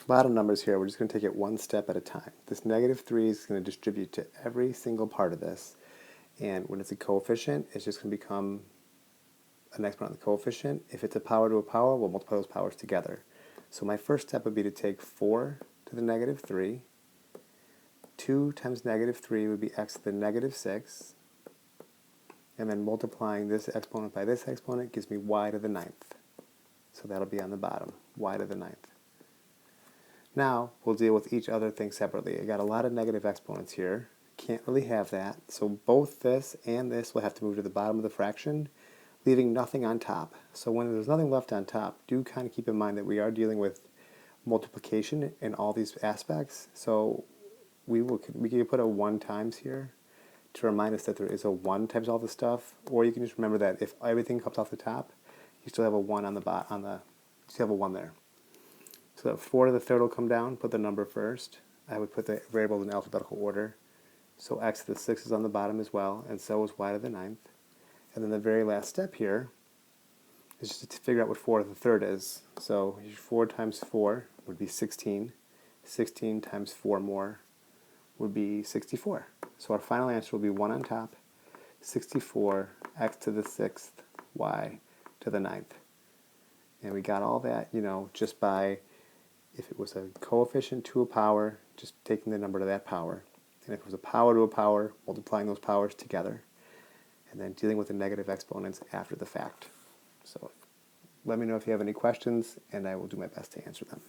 bottom numbers here, we're just going to take it one step at a time. This negative 3 is going to distribute to every single part of this. And when it's a coefficient, it's just going to become an exponent of the coefficient. If it's a power to a power, we'll multiply those powers together. So my first step would be to take 4 to the negative 3. 2 times negative 3 would be x to the negative 6. And then multiplying this exponent by this exponent gives me y to the 9th. So that'll be on the bottom, y to the 9th. Now, we'll deal with each other thing separately. I got a lot of negative exponents here. Can't really have that. So both this and this will have to move to the bottom of the fraction, leaving nothing on top. So when there's nothing left on top, do kind of keep in mind that we are dealing with multiplication in all these aspects. So we can put a 1 times here to remind us that there is a 1 times all the stuff, or you can just remember that if everything comes off the top, you still have a 1 on the bottom. You still have a 1 there. So that 4 to the third will come down, put the number first. I would put the variables in alphabetical order. So x to the 6 is on the bottom as well, and so is y to the 9th. And then the very last step here is just to figure out what 4 to the third is. So 4 times 4 would be 16. 16 times 4 more would be 64. So our final answer will be 1 on top, 64, x to the 6th, y to the 9th. And we got all that, just by, if it was a coefficient to a power, just taking the number to that power. And if it was a power to a power, multiplying those powers together. And then dealing with the negative exponents after the fact. So let me know if you have any questions, and I will do my best to answer them.